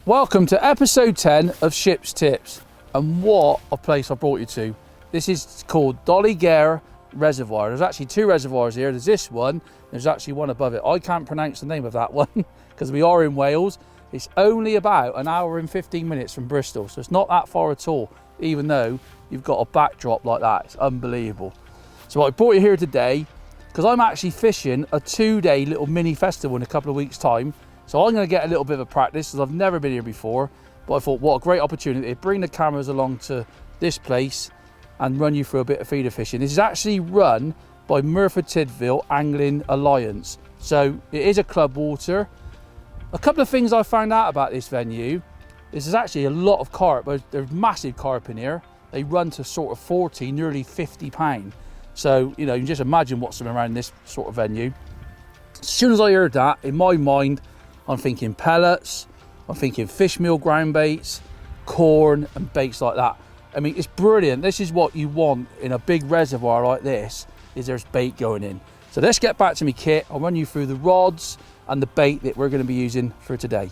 Welcome to episode 10 of Shipp's Tips, and what a place I brought you to. This is called Dol-y-gaer Reservoir. There's actually two reservoirs here. There's this one, there's actually one above it. I can't pronounce the name of that one because we are in Wales. It's only about an hour and 15 minutes from Bristol, so it's not that far at all, even though you've got a backdrop like that. It's unbelievable. So I brought you here today because I'm actually fishing a 2-day little mini festival in a couple of weeks' time. So I'm going to get a little bit of practice because I've never been here before. But I thought, what a great opportunity to bring the cameras along to this place and run you through a bit of feeder fishing. This is actually run by Merthyr Tydfil Angling Alliance. So it is a club water. A couple of things I found out about this venue is there's actually a lot of carp. There's massive carp in here. They run to sort of 40, nearly 50 pound. So, you know, you can just imagine what's around this sort of venue. As soon as I heard that, in my mind, I'm thinking pellets, I'm thinking fishmeal ground baits, corn and baits like that. I mean, it's brilliant. This is what you want in a big reservoir like this, is there's bait going in. So let's get back to my kit. I'll run you through the rods and the bait that we're going to be using for today.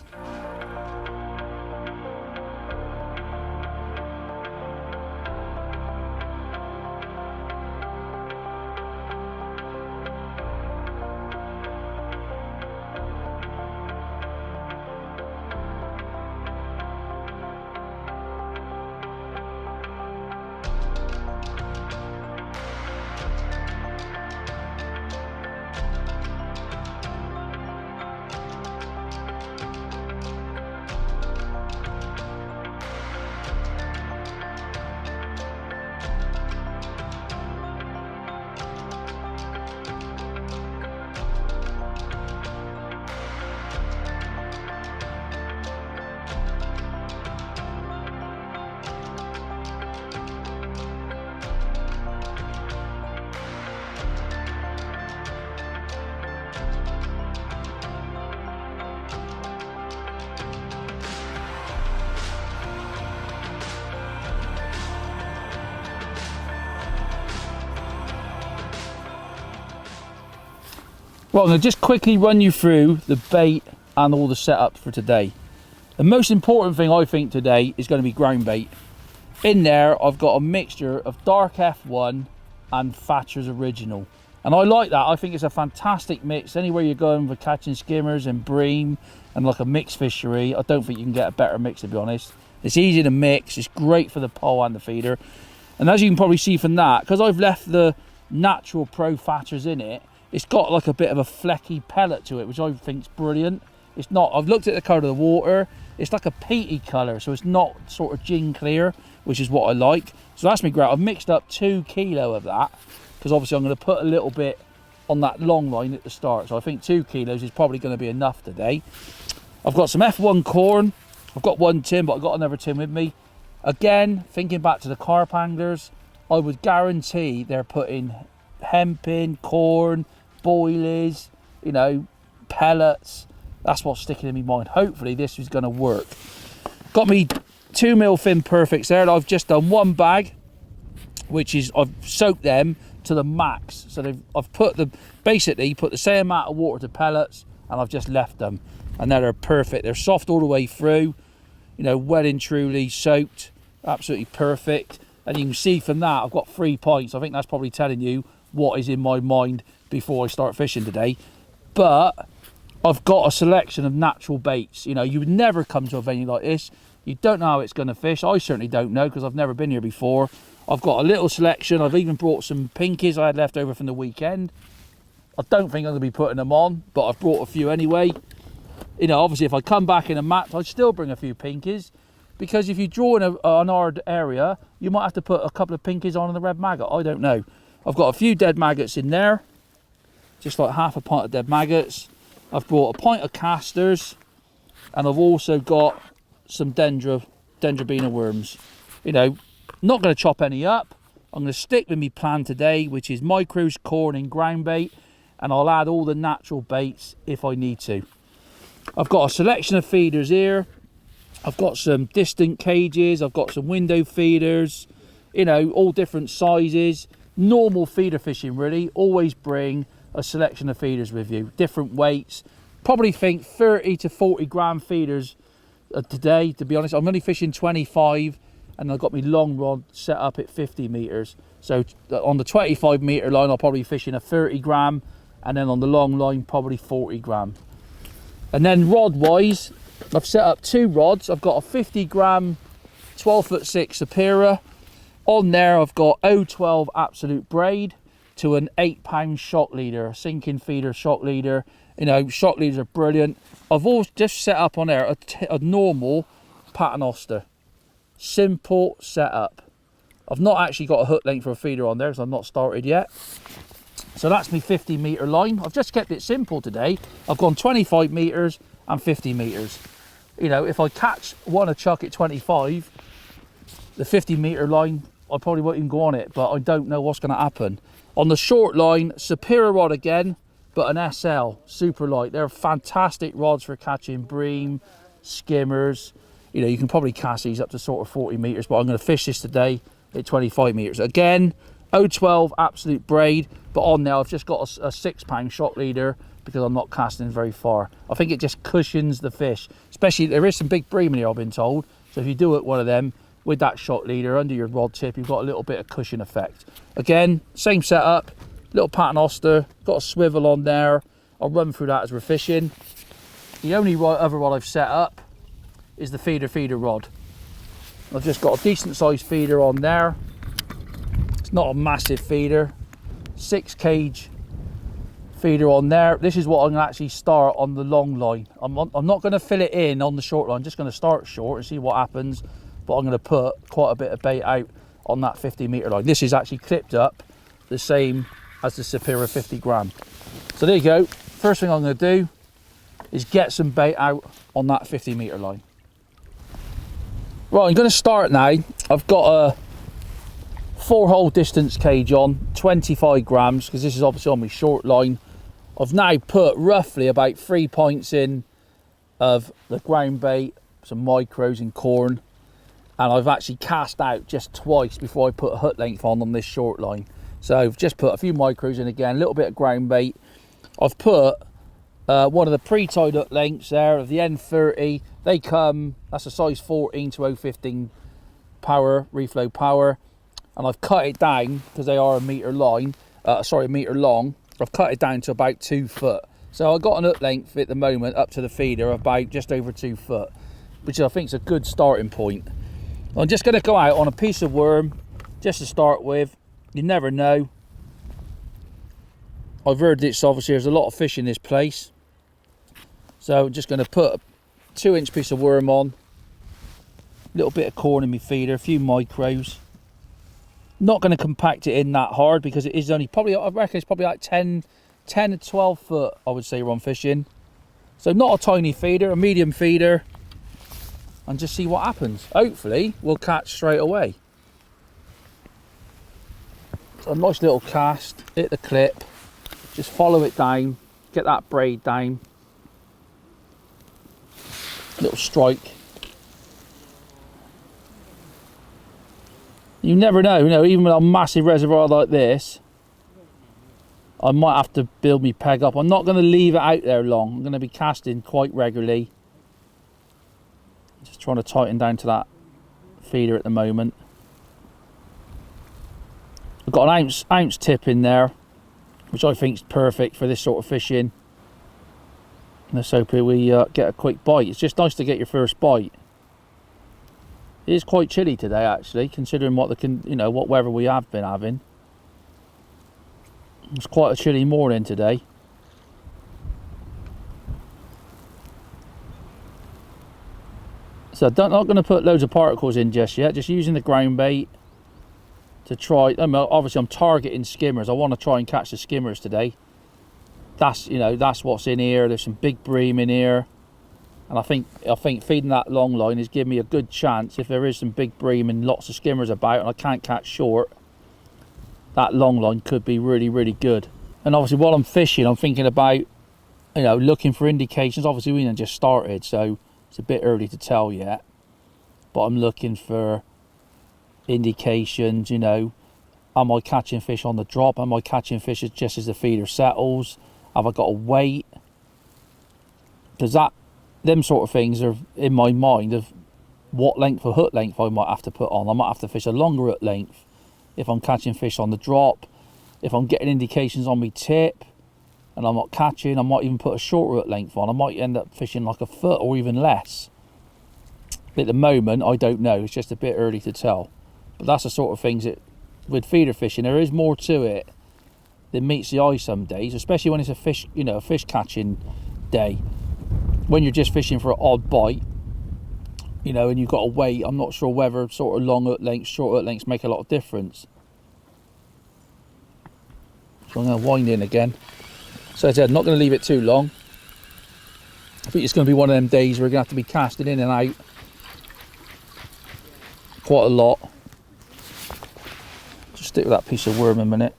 Well, I'm going to just quickly run you through the bait and all the setup for today. The most important thing I think today is going to be ground bait. In there, I've got a mixture of Dark F1 and Thatcher's Original. And I like that. I think it's a fantastic mix. Anywhere you're going for catching skimmers and bream and like a mixed fishery, I don't think you can get a better mix, to be honest. It's easy to mix. It's great for the pole and the feeder. And as you can probably see from that, because I've left the natural Pro Thatchers in it, it's got like a bit of a flecky pellet to it, which I think is brilliant. It's not, I've looked at the colour of the water, it's like a peaty colour, so it's not sort of gin clear, which is what I like. So that's me great. I've mixed up 2 kilos of that, because obviously I'm going to put a little bit on that long line at the start. So I think 2 kilos is probably going to be enough today. I've got some F1 corn. I've got 1 tin, but I've got another tin with me. Again, thinking back to the carp anglers, I would guarantee they're putting hemp in, corn, boilies, you know, pellets. That's what's sticking in my mind. Hopefully this is going to work. Got me 2mm thin perfects there. I've just done 1 bag, which is, I've soaked them to the max. So I've put the, basically put the same amount of water to pellets, and I've just left them, and now they're perfect. They're soft all the way through, you know, well and truly soaked, absolutely perfect. And you can see from that I've got 3 pints. I think that's probably telling you what is in my mind before I start fishing today. But I've got a selection of natural baits. You know, you would never come to a venue like this, you don't know how it's going to fish. I certainly don't know, because I've never been here before. I've got a little selection. I've even brought some pinkies I had left over from the weekend. I don't think I'm going to be putting them on, but I've brought a few anyway. You know, obviously if I come back in a match, I'd still bring a few pinkies, because if you draw in an hard area, you might have to put a couple of pinkies on the red maggot. I don't know. I've got a few dead maggots in there, just like half a pint of dead maggots. I've brought a pint of casters, and I've also got some dendrobina worms. You know, not going to chop any up. I'm going to stick with my plan today, which is micros, corn and ground bait, and I'll add all the natural baits if I need to. I've got a selection of feeders here. I've got some distant cages, I've got some window feeders, you know, all different sizes. Normal feeder fishing really, always bring a selection of feeders with you, different weights. Probably think 30 to 40 gram feeders today, to be honest. I'm only fishing 25, and I've got my long rod set up at 50 meters. So on the 25 meter line, I'll probably be fishing a 30 gram, and then on the long line, probably 40 gram. And then rod wise, I've set up 2 rods. I've got a 50 gram 12'6" Superior. On there, I've got 012 Absolute Braid to an 8-pound shock leader, a sinking feeder shock leader. You know, shock leaders are brilliant. I've always just set up on there a normal paternoster. Simple setup. I've not actually got a hook length for a feeder on there because I've not started yet. So that's my 50 meter line. I've just kept it simple today. I've gone 25 meters and 50 meters. You know, if I catch a chuck at 25, the 50 meter line, I probably won't even go on it, but I don't know what's going to happen. On the short line, Superior rod again, but an SL, super light. They're fantastic rods for catching bream, skimmers. You know, you can probably cast these up to sort of 40 meters, but I'm going to fish this today at 25 meters. Again, 012 Absolute Braid, but on there I've just got a 6-pound shock leader because I'm not casting very far. I think it just cushions the fish, especially there is some big bream in here, I've been told. So if you do it one of them with that shock leader under your rod tip, you've got a little bit of cushion effect. Again, same setup, little paternoster, got a swivel on there. I'll run through that as we're fishing. The only other rod I've set up is the feeder rod. I've just got a decent sized feeder on there. It's not a massive feeder. 6 cage feeder on there. This is what I'm going to actually start on the long line. I'm not going to fill it in on the short line, just going to start short and see what happens. But I'm going to put quite a bit of bait out on that 50 meter line. This is actually clipped up the same as the Superior 50 gram. So there you go. First thing I'm going to do is get some bait out on that 50 meter line. Right, I'm going to start now. I've got a 4-hole distance cage on, 25 grams, because this is obviously on my short line. I've now put roughly about 3 pints in of the ground bait, some micros and corn, and I've actually cast out just twice before I put a hook length on this short line. So I've just put a few micros in again, a little bit of ground bait. I've put one of the pre-tied hook lengths there of the N30. They come, that's a size 14 to 015 power, reflow power. And I've cut it down because they are a meter long. I've cut it down to about 2 foot. So I've got an hook length at the moment up to the feeder of about just over 2 foot, which I think is a good starting point. I'm just going to go out on a piece of worm just to start with. You never know. I've heard this, obviously there's a lot of fish in this place. So I'm just going to put a 2-inch piece of worm on, a little bit of corn in my feeder, a few micros. Not going to compact it in that hard because it is only probably, I reckon it's probably like 10 to 12 foot, I would say, we're on fishing. So not a tiny feeder, a medium feeder, and just see what happens. Hopefully we'll catch straight away. So a nice little cast, hit the clip, just follow it down, get that braid down. Little strike. You never know, even with a massive reservoir like this, I might have to build me peg up. I'm not going to leave it out there long. I'm going to be casting quite regularly. Just trying to tighten down to that feeder at the moment. I've got an ounce tip in there, which I think is perfect for this sort of fishing. Let's hope we get a quick bite. It's just nice to get your first bite. It is quite chilly today, actually, considering what what weather we have been having. It's quite a chilly morning today. So I'm not going to put loads of particles in just yet. Just using the ground bait to try. Obviously, I'm targeting skimmers. I want to try and catch the skimmers today. That's what's in here. There's some big bream in here. And I think feeding that long line is giving me a good chance. If there is some big bream and lots of skimmers about and I can't catch short, that long line could be really, really good. And obviously while I'm fishing, I'm thinking about, looking for indications. Obviously we just started, so it's a bit early to tell yet. But I'm looking for indications, am I catching fish on the drop? Am I catching fish just as the feeder settles? Have I got to wait? Because that them sort of things are in my mind of what length of hook length I might have to put on. I might have to fish a longer hook length if I'm catching fish on the drop. If I'm getting indications on me tip and I'm not catching, I might even put a shorter hook length on. I might end up fishing like a foot or even less. But at the moment, I don't know. It's just a bit early to tell. But that's the sort of things that, with feeder fishing, there is more to it than meets the eye some days, especially when it's a fish, you know, a fish catching day. When you're just fishing for an odd bite, you know, and you've got to wait, I'm not sure whether sort of long hook lengths, short hook lengths make a lot of difference. So I'm going to wind in again. So as I said, I'm not going to leave it too long. I think it's going to be one of them days where we're going to have to be casting in and out quite a lot. Just stick with that piece of worm a minute.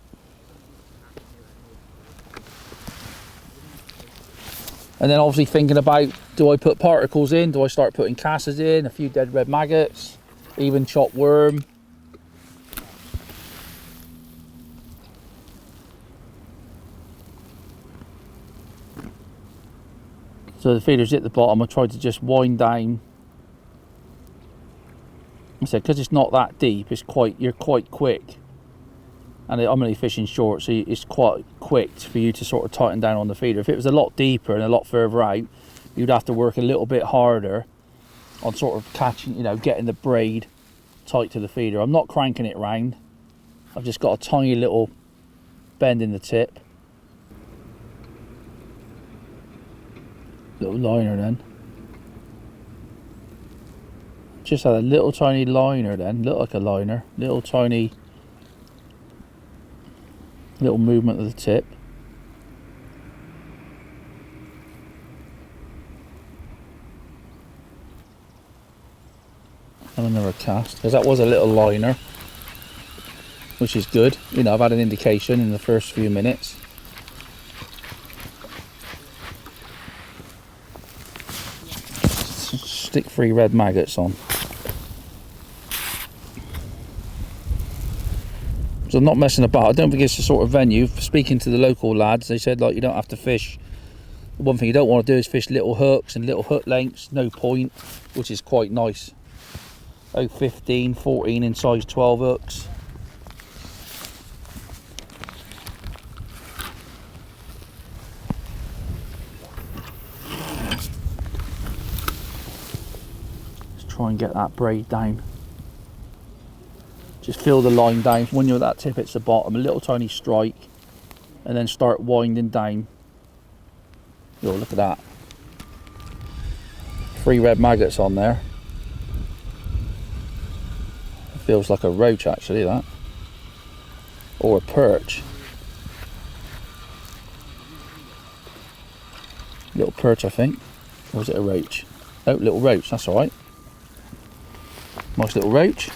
And then obviously thinking about, do I put particles in? Do I start putting casters in? A few dead red maggots, even chopped worm. So the feeder's at the bottom. I tried to just wind down. I said, because it's not that deep, you're quite quick. And I'm only fishing short, so it's quite quick for you to sort of tighten down on the feeder. If it was a lot deeper and a lot further out, you'd have to work a little bit harder on sort of catching, you know, getting the braid tight to the feeder. I'm not cranking it round. I've just got a tiny little bend in the tip. Little liner then. Just had a little tiny liner then, look like a liner. Little tiny little movement of the tip. And another cast, because that was a little liner, which is good. You know, I've had an indication in the first few minutes. Stick 3 red maggots on. So I'm not messing about. I don't think it's the sort of venue. Speaking to the local lads, they said, like, you don't have to fish. The one thing you don't want to do is fish little hooks and little hook lengths, no point, which is quite nice. 15, 14 in size 12 hooks. Let's try and get that braid down. Just feel the line down. When you're at that tip, it's the bottom, a little tiny strike, and then start winding down. Oh, look at that. 3 red maggots on there. It feels like a roach actually, that. Or a perch. Little perch, I think. Or was it a roach? Oh, little roach, that's alright. Nice little roach.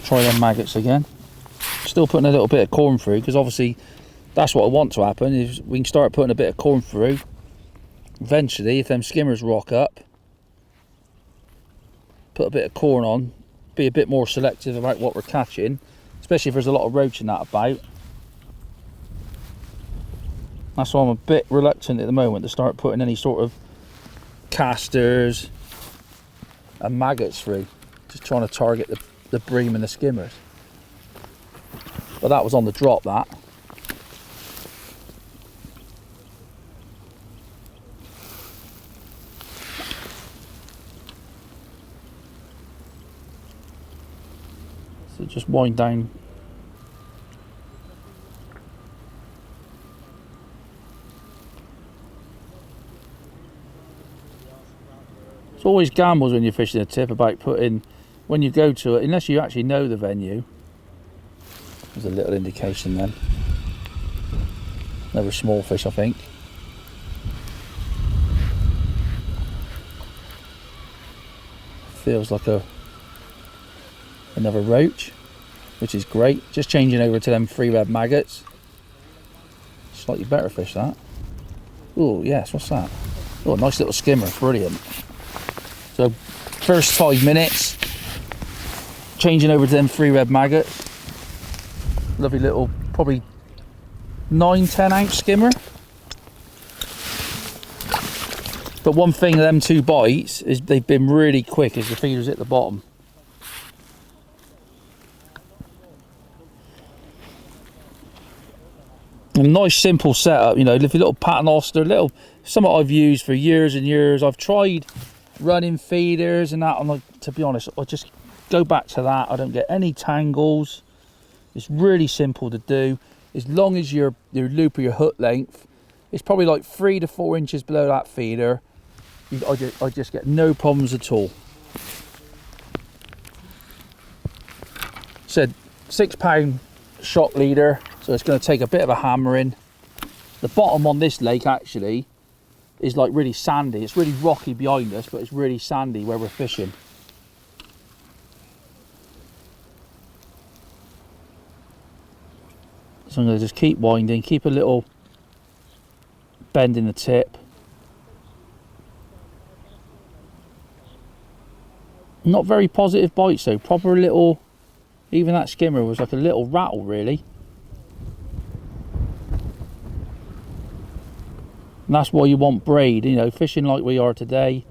Try them maggots again. Still putting a little bit of corn through, because obviously that's what I want to happen. Is we can start putting a bit of corn through. Eventually, if them skimmers rock up, put a bit of corn on, be a bit more selective about what we're catching, especially if there's a lot of roach in that about. That's why I'm a bit reluctant at the moment to start putting any sort of casters and maggots through. Just trying to target the bream and the skimmers. But that was on the drop, that. So just wind down. It's always gambles when you're fishing a tip about putting, when you go to it, unless you actually know the venue. There's a little indication then. Another small fish, I think. Feels like another roach, which is great. Just changing over to them 3 red maggots. Slightly better fish, that. Oh yes, what's that? Oh, nice little skimmer, brilliant. So first 5 minutes, changing over to them 3 red maggots. Lovely little, probably 9-10 ounce skimmer. But one thing of them 2 bites is they've been really quick as the feeder's at the bottom. A nice simple setup, you know, little paternoster, something I've used for years and years. I've tried running feeders and that, and to be honest, I just go back to that. I don't get any tangles. It's really simple to do. As long as your loop or your hook length is probably like 3 to 4 inches below that feeder, I just get no problems at all. Said 6 pound shock leader, so it's going to take a bit of a hammering. The bottom on this lake actually is like really sandy. It's really rocky behind us, but it's really sandy where we're fishing. So I'm going to just keep winding, keep a little bend in the tip. Not very positive bites though, proper little, even that skimmer was like a little rattle really. And that's why you want braid, you know, fishing like we are today.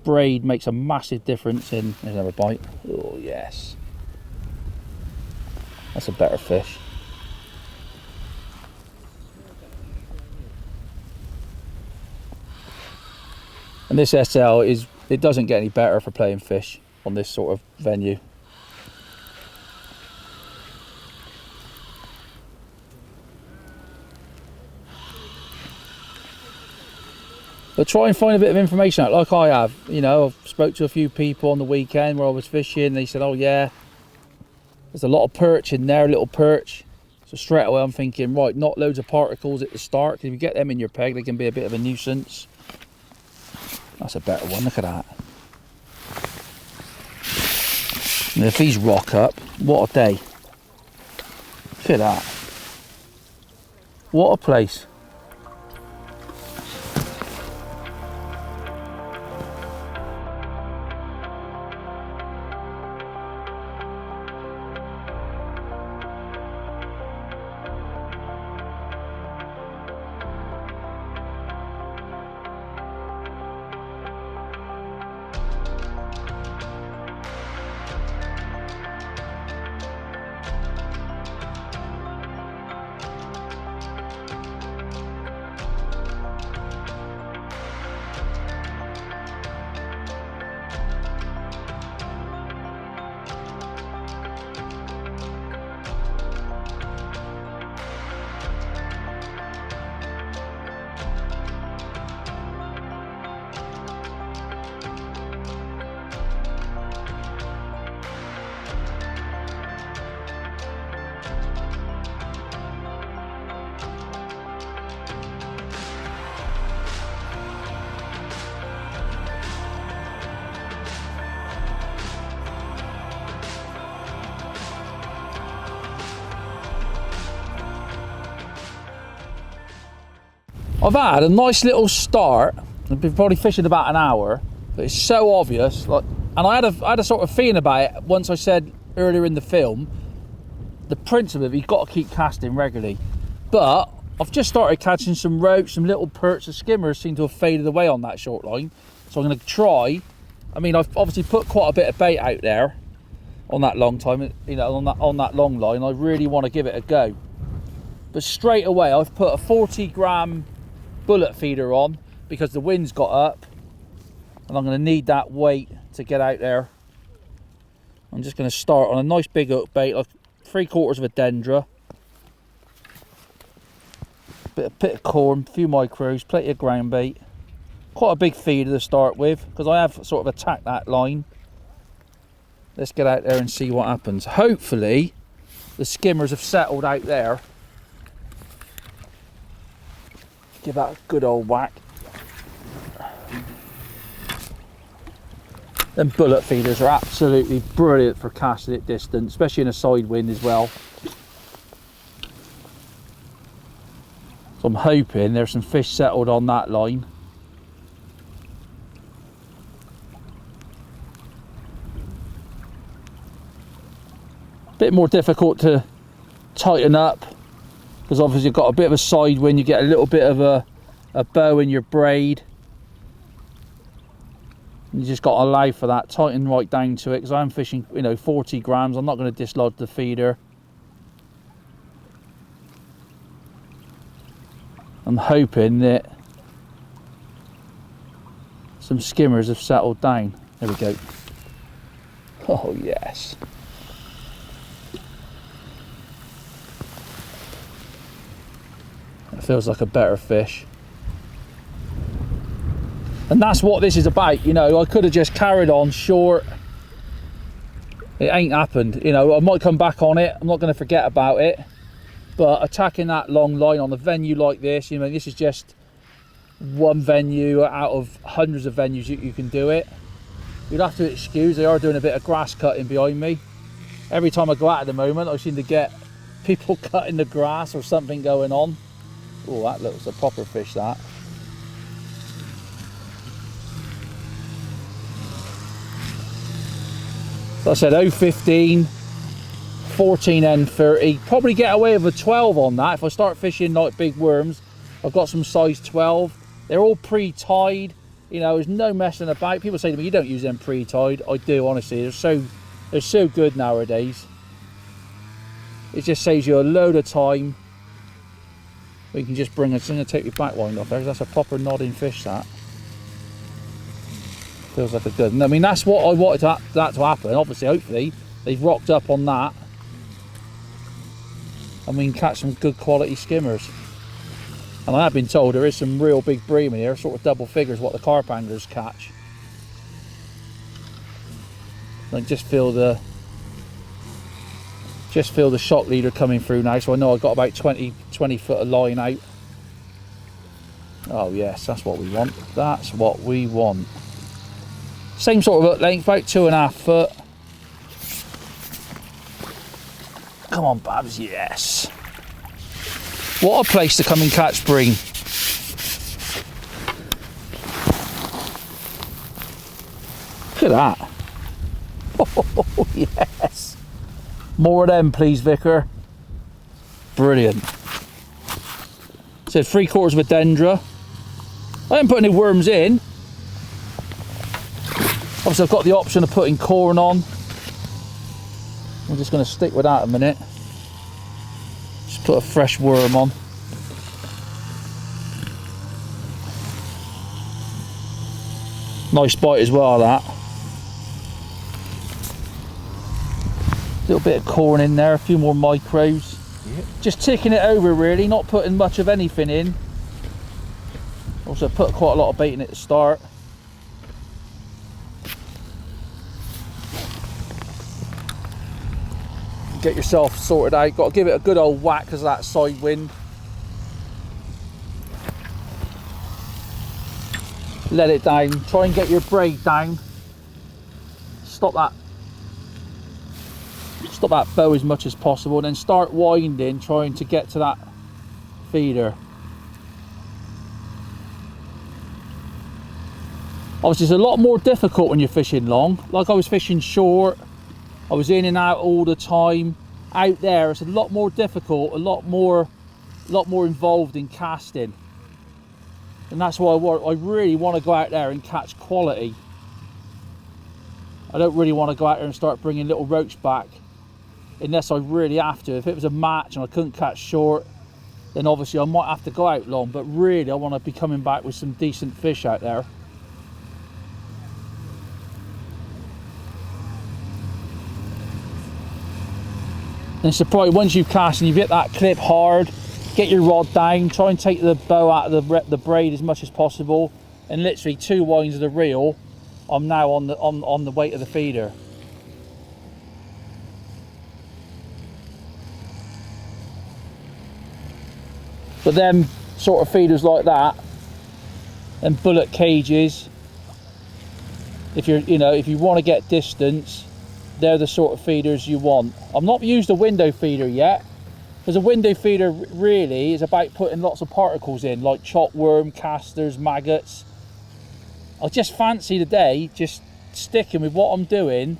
Braid makes a massive difference in, there's another bite. Oh yes. That's a better fish. And this SL it doesn't get any better for playing fish on this sort of venue. But try and find a bit of information out like I have. You know, I've spoke to a few people on the weekend where I was fishing. They said, oh yeah, there's a lot of perch in there, little perch. So straight away I'm thinking, right, not loads of particles at the start, because if you get them in your peg, they can be a bit of a nuisance. That's a better one, look at that. And if these rock up, what a day. Look at that. What a place. I've had a nice little start. I've been probably fishing about an hour, but it's so obvious. Like, and I had a sort of feeling about it once I said earlier in the film, the principle of you've got to keep casting regularly. But I've just started catching some roach, some little perch, the skimmers seem to have faded away on that short line. So I'm going to try. I mean, I've obviously put quite a bit of bait out there on that long time, you know, on that long line. I really want to give it a go. But straight away, I've put a 40 gram bullet feeder on because the wind's got up and I'm going to need that weight to get out there. I'm just going to start on a nice big hook bait, like 3/4 of a dendra, bit of corn, a few micros, plenty of ground bait, quite a big feeder to start with because I have sort of attacked that line. Let's get out there and see what happens. Hopefully the skimmers have settled out there. Give that a good old whack. Them bullet feeders are absolutely brilliant for casting at distance, especially in a side wind as well. So I'm hoping there's some fish settled on that line. Bit more difficult to tighten up because obviously you've got a bit of a side wind, you get a little bit of a bow in your braid. You just got to allow for that, tighten right down to it, because I'm fishing, you know, 40 grams. I'm not going to dislodge the feeder. I'm hoping that some skimmers have settled down. There we go. Oh yes. It feels like a better fish. And that's what this is about, you know. I could have just carried on short. It ain't happened, you know. I might come back on it, I'm not going to forget about it. But attacking that long line on a venue like this, you know, this is just one venue out of hundreds of venues you can do it. You'd have to excuse, they are doing a bit of grass cutting behind me. Every time I go out at the moment, I seem to get people cutting the grass or something going on. Oh, that looks a proper fish, that. So I said 0.15, 14 N30. Probably get away with a 12 on that if I start fishing like big worms. I've got some size 12. They're all pre-tied. You know, there's no messing about. People say to me, you don't use them pre-tied. I do, honestly. They're so good nowadays. It just saves you a load of time. We can just bring it. I'm going to take your back wind off there, because that's a proper nodding fish, that. Feels like a good. I mean, that's what I wanted that to happen. Obviously, hopefully, they've rocked up on that. And we can catch some good quality skimmers. And I have been told there is some real big bream in here, sort of double figures what the carp anglers catch. I just feel the shock leader coming through now, so I know I've got about 20 foot of line out. Oh yes, that's what we want. That's what we want. Same sort of hook length, about 2.5 foot. Come on, Babs, yes. What a place to come and catch bream. Look at that. Oh, yes. More of them, please, Vicar. Brilliant. Said 3/4 of a dendra. I haven't put any worms in. Obviously, I've got the option of putting corn on. I'm just going to stick with that a minute. Just put a fresh worm on. Nice bite as well, that. Little bit of corn in there, a few more micros. Yep. Just ticking it over really, not putting much of anything in. Also put quite a lot of bait in at the start. Get yourself sorted out, got to give it a good old whack because of that side wind. Let it down, try and get your braid down. Stop that bow as much as possible, and then start winding, trying to get to that feeder. Obviously it's a lot more difficult when you're fishing long. Like I was fishing short, I was in and out all the time. Out there it's a lot more difficult, a lot more involved in casting. And that's why I really want to go out there and catch quality. I don't really want to go out there and start bringing little roach back unless I really have to. If it was a match and I couldn't catch short, then obviously I might have to go out long, but really I want to be coming back with some decent fish out there. And so probably once you've cast and you've hit that clip hard, get your rod down, try and take the bow out of the braid as much as possible, and literally 2 winds of the reel, I'm now on the weight of the feeder. But then sort of feeders like that and bullet cages, if you want to get distance, they're the sort of feeders you want. I've not used a window feeder yet, because a window feeder really is about putting lots of particles in, like chop worm, casters, maggots. I just fancy today just sticking with what I'm doing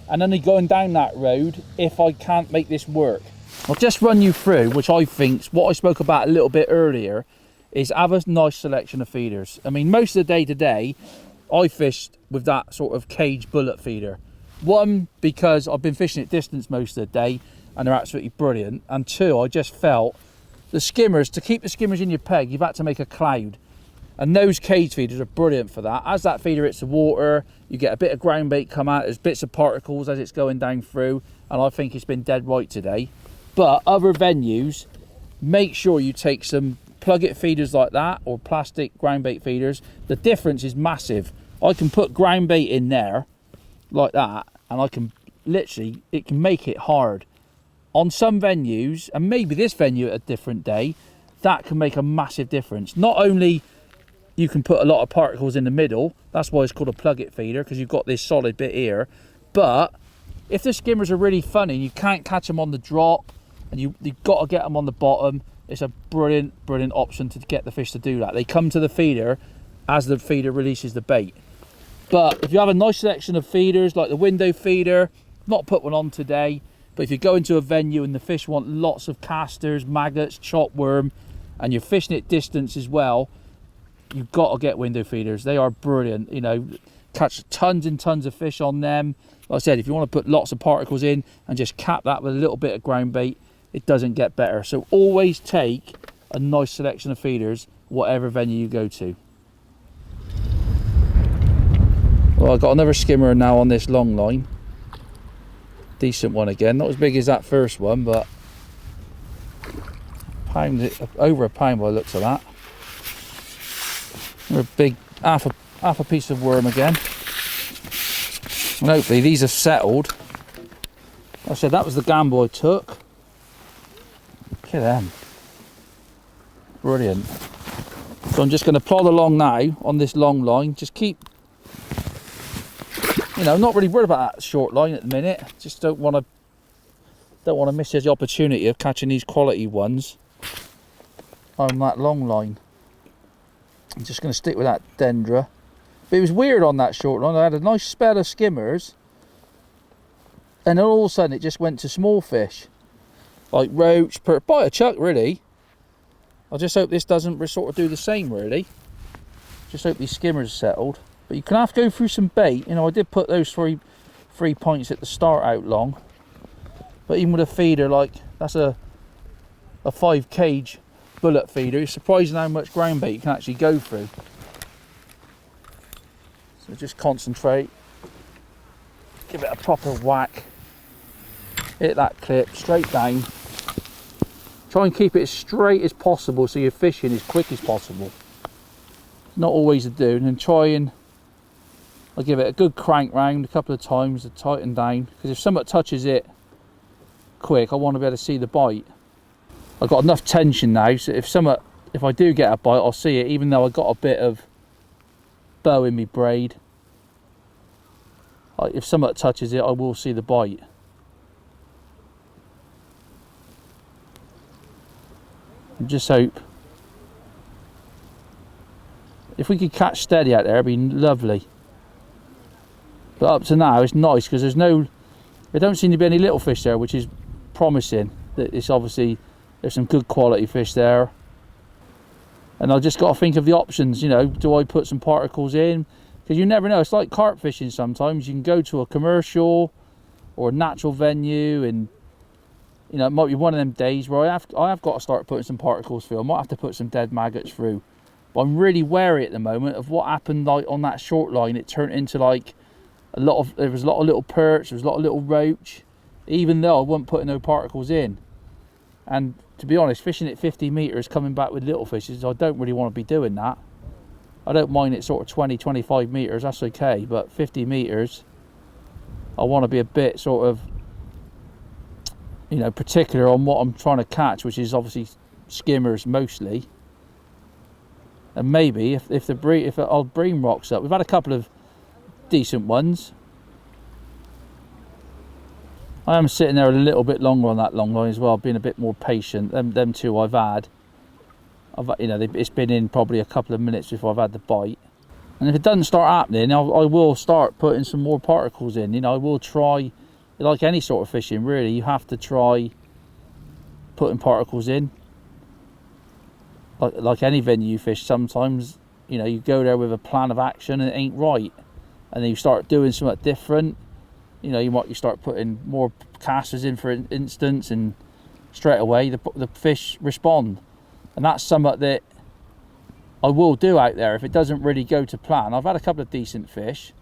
and only going down that road if I can't make this work. I'll just run you through, which I think's what I spoke about a little bit earlier, is have a nice selection of feeders. I mean, most of the day today, I fished with that sort of cage bullet feeder. One, because I've been fishing at distance most of the day, and they're absolutely brilliant. And two, I just felt the skimmers, to keep the skimmers in your peg, you've had to make a cloud. And those cage feeders are brilliant for that. As that feeder hits the water, you get a bit of ground bait come out, there's bits of particles as it's going down through, and I think it's been dead right today. But other venues, make sure you take some plug-it feeders like that, or plastic ground bait feeders. The difference is massive. I can put ground bait in there, like that, and I can literally, it can make it hard. On some venues, and maybe this venue at a different day, that can make a massive difference. Not only you can put a lot of particles in the middle, that's why it's called a plug-it feeder, because you've got this solid bit here. But if the skimmers are really funny and you can't catch them on the drop, and you've got to get them on the bottom, it's a brilliant option to get the fish to do that. They come to the feeder as the feeder releases the bait. But if you have a nice selection of feeders, like the window feeder, not put one on today, but if you go into a venue and the fish want lots of casters, maggots, chopworm, and you're fishing at distance as well, you've got to get window feeders. They are brilliant. You know, catch tons and tons of fish on them. Like I said, if you want to put lots of particles in and just cap that with a little bit of ground bait, it doesn't get better. So always take a nice selection of feeders, whatever venue you go to. Well, I've got another skimmer now on this long line. Decent one again. Not as big as that first one, but over a pound by the looks of that. They're a big half a piece of worm again. And hopefully these have settled. Like I said, that was the gamble I took. Look at them. Brilliant. So I'm just going to plod along now on this long line. Just keep, you know, not really worried about that short line at the minute. Just don't want to miss the opportunity of catching these quality ones on that long line. I'm just going to stick with that dendra. But it was weird on that short line. I had a nice spell of skimmers, and then all of a sudden it just went to small fish, like roach, perch, bite a chuck really. I just hope this doesn't sort of do the same really. Just hope these skimmers settled. But you can have to go through some bait. You know, I did put those three points at the start out long. But even with a feeder, like, that's a 5 cage bullet feeder, it's surprising how much ground bait you can actually go through. So just concentrate. Give it a proper whack. Hit that clip straight down. Try and keep it as straight as possible so you're fishing as quick as possible. Not always to do. And then try and I'll give it a good crank round a couple of times to tighten down, because if something touches it quick, I want to be able to see the bite. I've got enough tension now, so if I do get a bite, I'll see it, even though I got a bit of bow in me braid. Like, if something touches it, I will see the bite. And just hope if we could catch steady out there, it'd be lovely. But up to now, it's nice because there don't seem to be any little fish there, which is promising. That it's obviously, there's some good quality fish there. And I just got to think of the options, you know, do I put some particles in? Because you never know, it's like carp fishing sometimes. You can go to a commercial or a natural venue, and you know, it might be one of them days where I have got to start putting some particles through. I might have to put some dead maggots through. But I'm really wary at the moment of what happened, like on that short line. It turned into like there was a lot of little perch, there was a lot of little roach, even though I wasn't putting no particles in. And to be honest, fishing at 50 metres, coming back with little fishes, I don't really want to be doing that. I don't mind it sort of 20, 25 metres, that's okay, but 50 metres, I want to be a bit sort of, you know, particular on what I'm trying to catch, which is obviously skimmers mostly. And maybe if the old Bream rocks up, we've had a couple of decent ones. I am sitting there a little bit longer on that long line as well, being a bit more patient. Them two I've had, you know, it's been in probably a couple of minutes before I've had the bite. And if it doesn't start happening, I will start putting some more particles in. You know, I will try, like any sort of fishing really, you have to try putting particles in. Like any venue you fish, sometimes, you know, you go there with a plan of action and it ain't right. And then you start doing something different. You know, you start putting more casters in, for instance, and straight away the fish respond. And that's something that I will do out there if it doesn't really go to plan. I've had a couple of decent fish,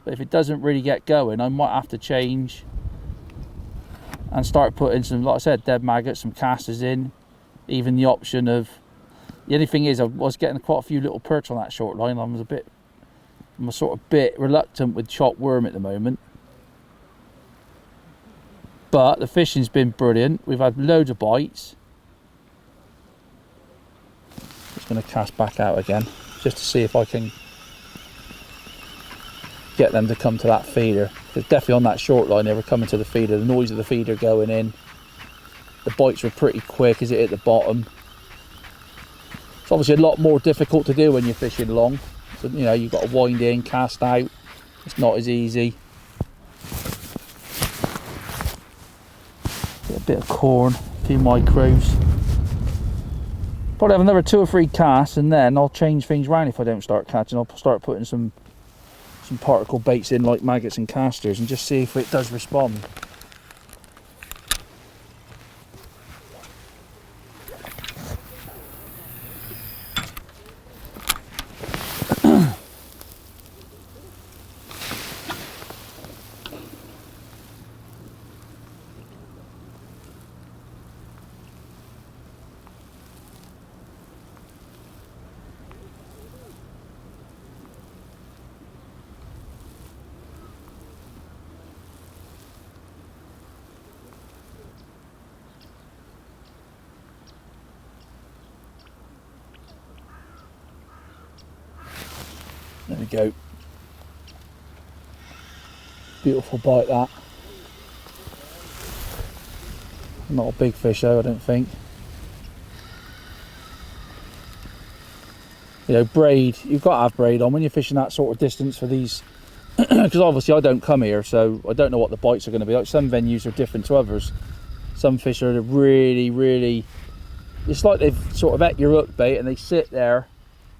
but if it doesn't really get going, I might have to change and start putting some, like I said, dead maggots, some casters in. Even the option of, the only thing is I was getting quite a few little perch on that short line. I'm a sort of bit reluctant with chopped worm at the moment. But the fishing's been brilliant. We've had loads of bites. Just going to cast back out again, just to see if I can get them to come to that feeder. Because definitely on that short line they were coming to the feeder. The noise of the feeder going in. The bites were pretty quick as it hit the bottom. It's obviously a lot more difficult to do when you're fishing long. So, you know, you've got to wind in, cast out. It's not as easy. Get a bit of corn, a few micros. Probably have another 2 or 3 casts, and then I'll change things around if I don't start catching. I'll start putting some particle baits in, like maggots and casters, and just see if it does respond. There we go. Beautiful bite that. Not a big fish though, I don't think. You know, braid, you've got to have braid on when you're fishing that sort of distance for these, because obviously I don't come here, so I don't know what the bites are going to be like. Some venues are different to others. Some fish are really, it's like they've sort of ate your hook bait and they sit there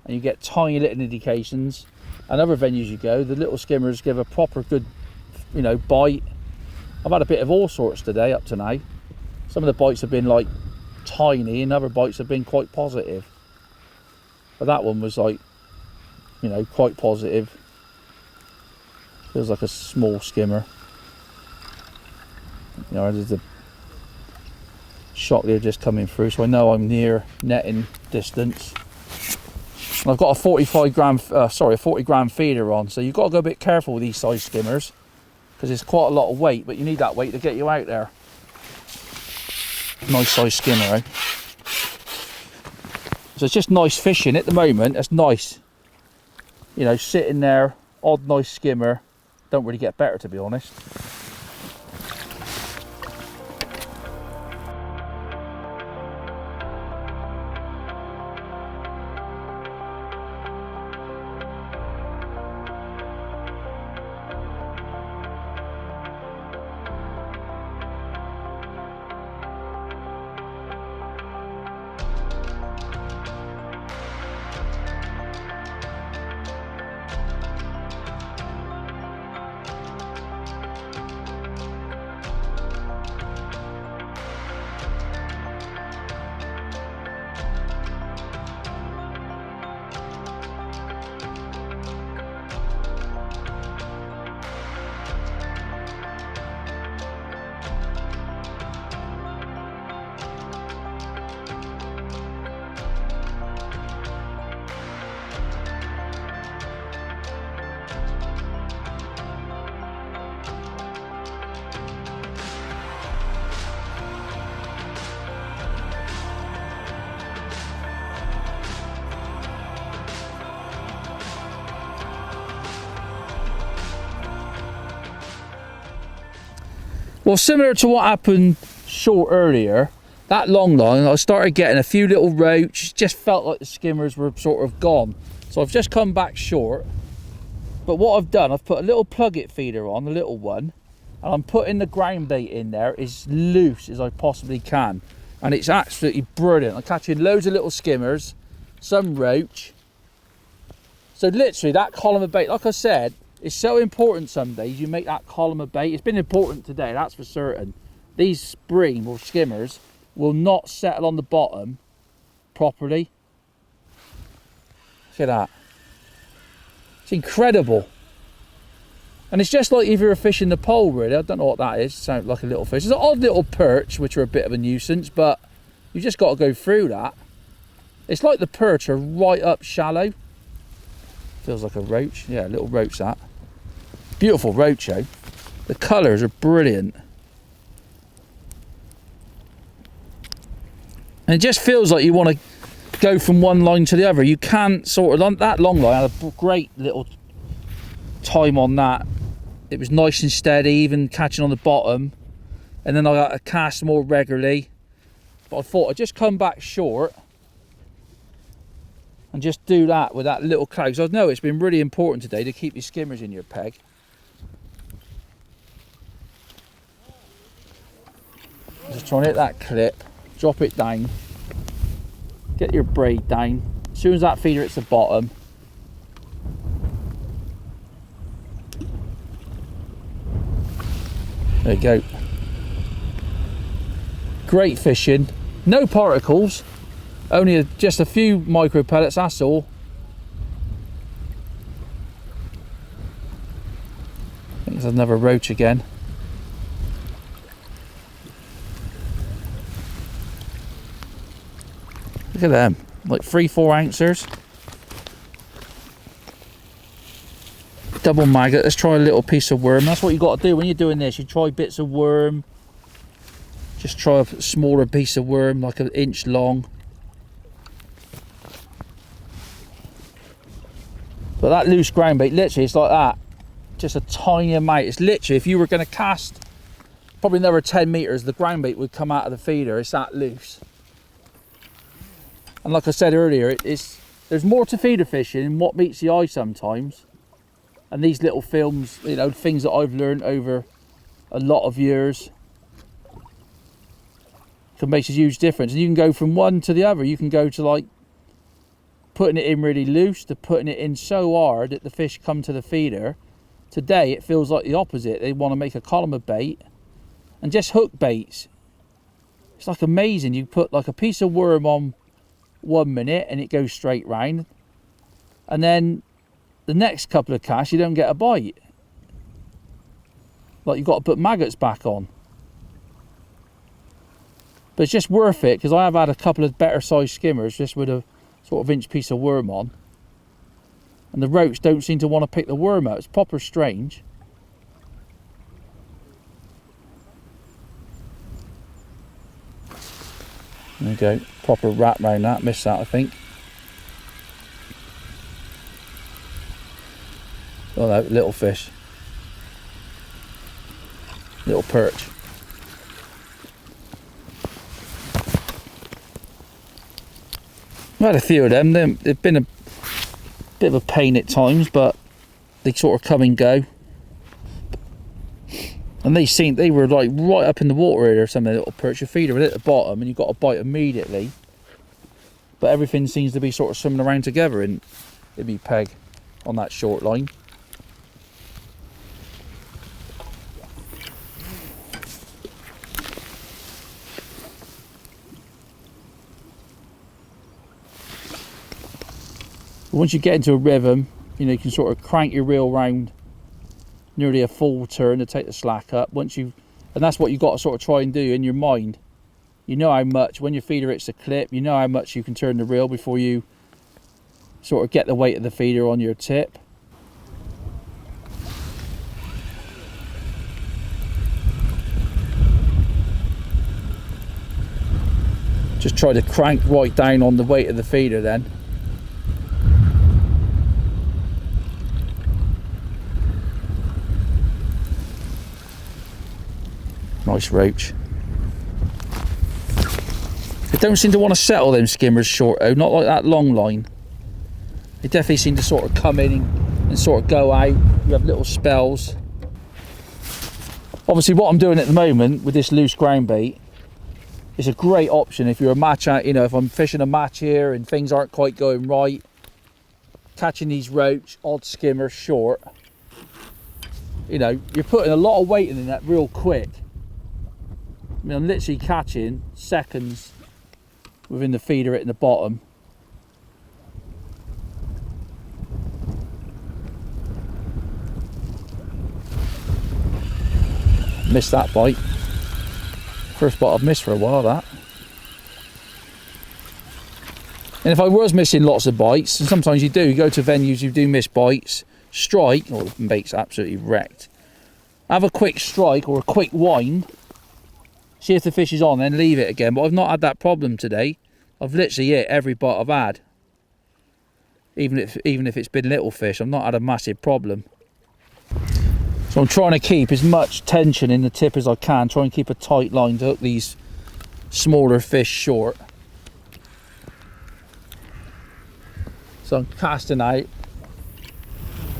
and you get tiny little indications. And other venues you go, the little skimmers give a proper good, you know, bite. I've had a bit of all sorts today up to now. Some of the bites have been like tiny and other bites have been quite positive. But that one was like, you know, quite positive. Feels like a small skimmer. You know, there's a shock there just coming through, so I know I'm near netting distance. And I've got a 40 gram feeder on, so you've got to go a bit careful with these size skimmers because it's quite a lot of weight, but you need that weight to get you out there. Nice size skimmer, eh? So it's just nice fishing at the moment. It's nice, you know, sitting there, odd nice skimmer. Don't really get better, to be honest. Well, similar to what happened short earlier, that long line, I started getting a few little roach. Just felt like the skimmers were sort of gone. So I've just come back short. But what I've done, I've put a little plug-it feeder on, a little one, and I'm putting the ground bait in there as loose as I possibly can. and it's absolutely brilliant. I'm catching loads of little skimmers, some roach. So literally that column of bait, like I said, it's so important some days you make that column of bait. It's been important today, that's for certain. These bream or skimmers will not settle on the bottom properly. Look at that. It's incredible. And it's just like if you're fishing the pole, really. I don't know what that is. It sounds like a little fish. It's an odd little perch, which are a bit of a nuisance, but you just got to go through that. It's like the perch are right up shallow. Feels like a roach. Yeah, a little roach that. Beautiful roach, eh? The colours are brilliant. And it just feels like you want to go from one line to the other. You can't sort of, on that long line, I had a great little time on that. It was nice and steady, even catching on the bottom. And then I got to cast more regularly. But I thought I'd just come back short and just do that with that little cloud. Because I know it's been really important today to keep your skimmers in your peg. Just trying to hit that clip, drop it down, get your braid down. As soon as that feeder hits the bottom, there you go. Great fishing, no particles, only just a few micro pellets, that's all. I think there's another roach again. Look at them, like 3-4 ounces. Double maggot. Let's try a little piece of worm. That's what you got to do when you're doing this. You try bits of worm. Just try a smaller piece of worm, like an inch long. But that loose ground bait, literally, it's like that. Just a tiny amount. It's literally, if you were going to cast probably another 10 meters, the ground bait would come out of the feeder. It's that loose. And like I said earlier, there's more to feeder fishing than what meets the eye sometimes. And these little films, you know, things that I've learned over a lot of years, can make a huge difference. And you can go from one to the other. You can go to like putting it in really loose to putting it in so hard that the fish come to the feeder. Today it feels like the opposite. They want to make a column of bait and just hook baits. It's like amazing. You put like a piece of worm on 1 minute and it goes straight round, and then the next couple of casts you don't get a bite. Like you've got to put maggots back on. But it's just worth it, because I have had a couple of better sized skimmers just with a sort of inch piece of worm on, and the roach don't seem to want to pick the worm out. It's proper strange. There you go, proper wrap round that. Missed that, I think. Oh no, little fish. Little perch. I've had a few of them. They've been a bit of a pain at times, but they sort of come and go. And they were like right up in the water area or something, little perch. Your feeder at the bottom and you've got to bite immediately. But everything seems to be sort of swimming around together in my peg on that short line. Once you get into a rhythm, you know, you can sort of crank your reel round nearly a full turn to take the slack up. And that's what you've got to sort of try and do in your mind. You know how much, when your feeder hits the clip, you know how much you can turn the reel before you sort of get the weight of the feeder on your tip. Just try to crank right down on the weight of the feeder then. Nice roach. They don't seem to want to settle them skimmers short though, not like that long line. They definitely seem to sort of come in and sort of go out. You have little spells. Obviously what I'm doing at the moment with this loose ground bait it's a great option if you're a match out, you know, if I'm fishing a match here and things aren't quite going right, catching these roach, odd skimmers, short, you know, you're putting a lot of weight in that real quick. I mean, I'm literally catching seconds within the feeder at the bottom. Missed that bite. First bite I've missed for a while, that. And if I was missing lots of bites, and sometimes you do, you go to venues, you do miss bites, strike, oh, the bait's absolutely wrecked. Have a quick strike or a quick wind, see if the fish is on, then leave it again. But I've not had that problem today. I've literally hit every bite I've had. Even if it's been little fish, I've not had a massive problem. So I'm trying to keep as much tension in the tip as I can, try and keep a tight line to hook these smaller fish short. So I'm casting out.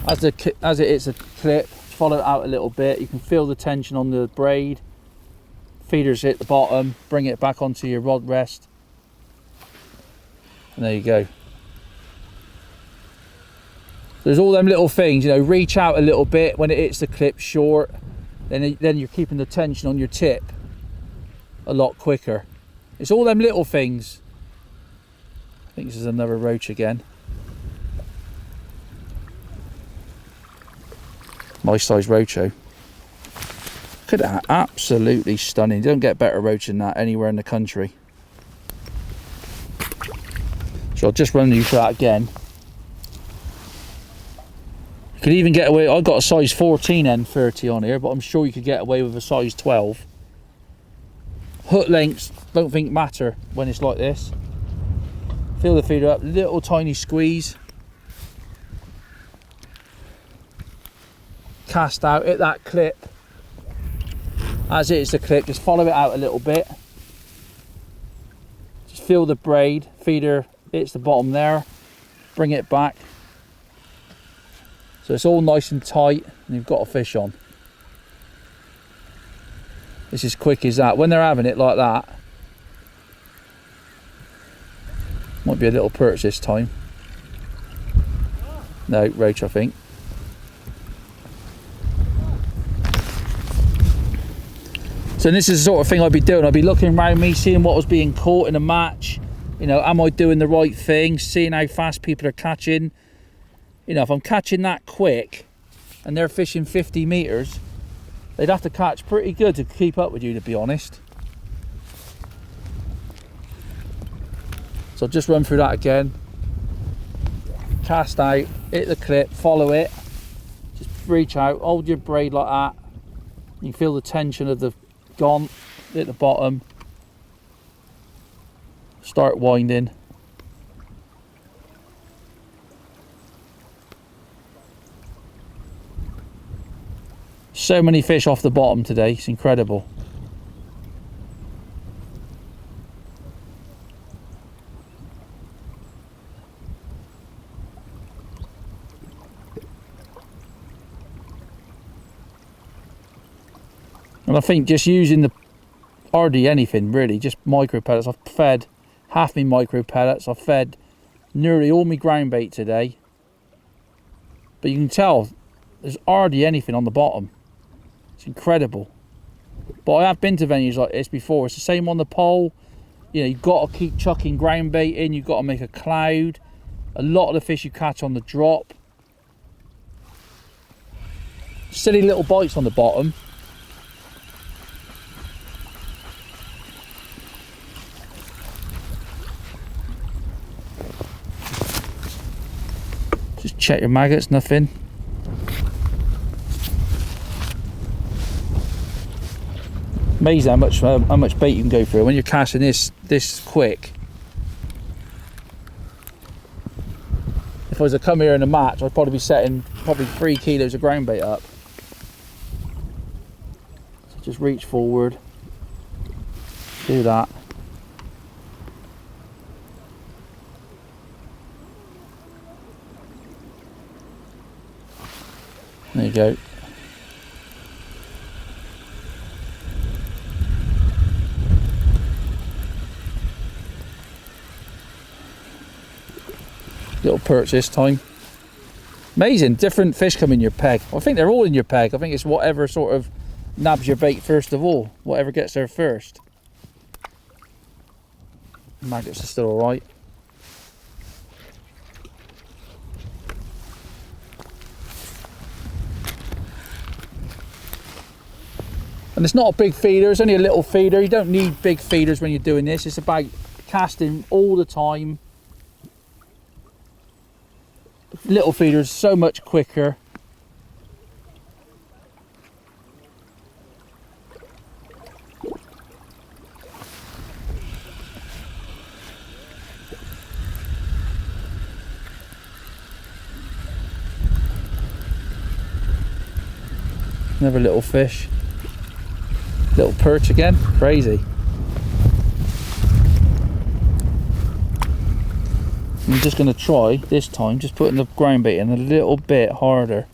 As it hits a clip, follow it out a little bit. You can feel the tension on the braid. Feeders hit the bottom, bring it back onto your rod rest. And there you go. There's all them little things, you know, reach out a little bit when it hits the clip short, then you're keeping the tension on your tip a lot quicker. It's all them little things. I think this is another roach again. Nice size roach-o. Look at that, absolutely stunning. You don't get better roach than that anywhere in the country. So I'll just run you through that again. You could even get away, I've got a size 14 N30 on here, but I'm sure you could get away with a size 12. Hook lengths don't think matter when it's like this. Fill the feeder up, little tiny squeeze. Cast out, hit that clip. As it is the clip, just follow it out a little bit. Just feel the braid, feeder hits the bottom there, bring it back. So it's all nice and tight and you've got a fish on. It's as quick as that. When they're having it like that, might be a little perch this time. No, roach I think. So this is the sort of thing I'd be doing. I'd be looking around me, seeing what was being caught in a match. You know, am I doing the right thing? Seeing how fast people are catching. You know, if I'm catching that quick and they're fishing 50 meters, they'd have to catch pretty good to keep up with you, to be honest. So I'll just run through that again. Cast out, hit the clip, follow it. Just reach out, hold your braid like that. You can feel the tension of the gone, hit the bottom, start winding. So many fish off the bottom today, it's incredible. And I think just using the hardly anything really, just micro pellets. I've fed half my micro pellets, I've fed nearly all my ground bait today. But you can tell there's hardly anything on the bottom. It's incredible. But I have been to venues like this before. It's the same on the pole. You know, you've got to keep chucking ground bait in, you've got to make a cloud. A lot of the fish you catch on the drop. Silly little bites on the bottom. Just check your maggots, nothing. Amazing how much bait you can go through when you're casting this quick. If I was to come here in a match, I'd probably be setting 3 kilos of ground bait up. So just reach forward, do that. There you go. Little perch this time. Amazing, different fish come in your peg. I think they're all in your peg. I think it's whatever sort of nabs your bait first of all. Whatever gets there first. Maggots are still alright. And it's not a big feeder, it's only a little feeder. You don't need big feeders when you're doing this. It's about casting all the time. Little feeders so much quicker. Another little fish. Little perch again, crazy. I'm just going to try this time, just putting the ground bait in a little bit harder.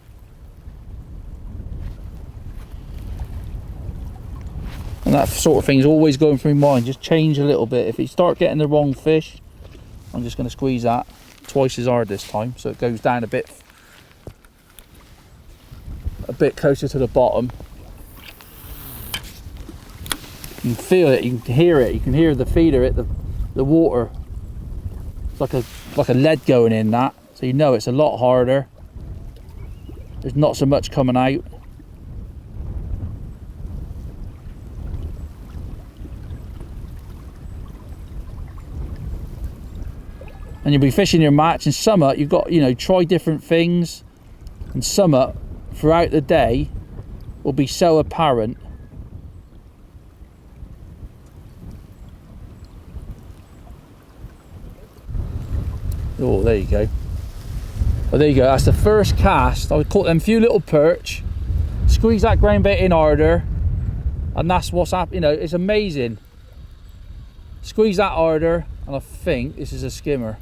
And that sort of thing is always going through my mind, just change a little bit. If you start getting the wrong fish, I'm just going to squeeze that twice as hard this time, so it goes down a bit closer to the bottom. You can feel it, you can hear it, you can hear the feeder, the water. It's like a lead going in that, so you know it's a lot harder. There's not so much coming out. And you'll be fishing your match in summer. You've got, you know, try different things. And summer throughout the day will be so apparent. Oh, there you go. Oh, there you go. That's the first cast. I caught them few little perch. Squeeze that ground bait in harder, and that's what's happening. You know, it's amazing. Squeeze that harder, and I think this is a skimmer.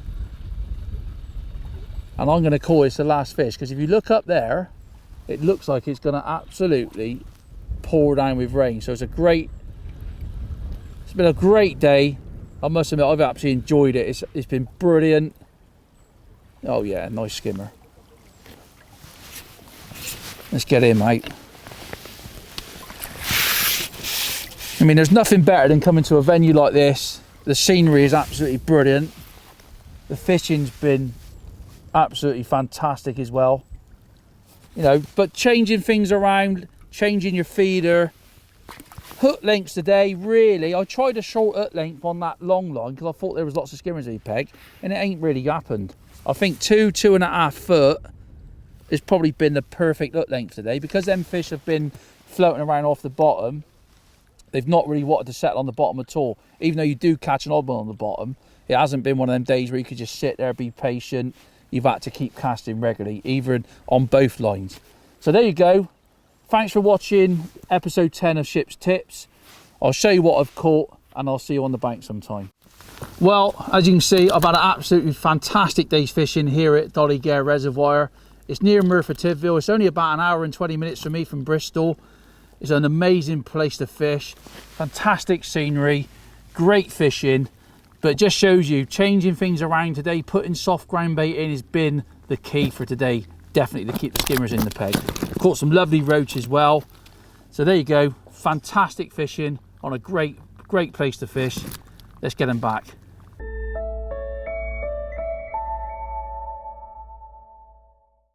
And I'm going to call this the last fish, because if you look up there, it looks like it's going to absolutely pour down with rain. So it's been a great day. I must admit, I've absolutely enjoyed it. It's been brilliant. Oh yeah, nice skimmer. Let's get him out. I mean, there's nothing better than coming to a venue like this. The scenery is absolutely brilliant. The fishing's been absolutely fantastic as well. You know, but changing things around, changing your feeder. Hook lengths today, really, I tried a short hook length on that long line because I thought there was lots of skimmers in the peg, and it ain't really happened. I think 2.5 foot has probably been the perfect hook length today, because them fish have been floating around off the bottom. They've not really wanted to settle on the bottom at all. Even though you do catch an odd one on the bottom, it hasn't been one of them days where you could just sit there, be patient. You've had to keep casting regularly, even on both lines. So there you go. Thanks for watching episode 10 of Shipp's Tips. I'll show you what I've caught, and I'll see you on the bank sometime. Well, as you can see, I've had an absolutely fantastic day's fishing here at Dol-y-gaer Reservoir. It's near Merthyr Tydfil. It's only about an hour and 20 minutes for me from Bristol. It's an amazing place to fish. Fantastic scenery, great fishing, but it just shows you changing things around today. Putting soft ground bait in has been the key for today. Definitely to keep the skimmers in the peg. Caught some lovely roach as well. So there you go. Fantastic fishing on a great place to fish. Let's get them back.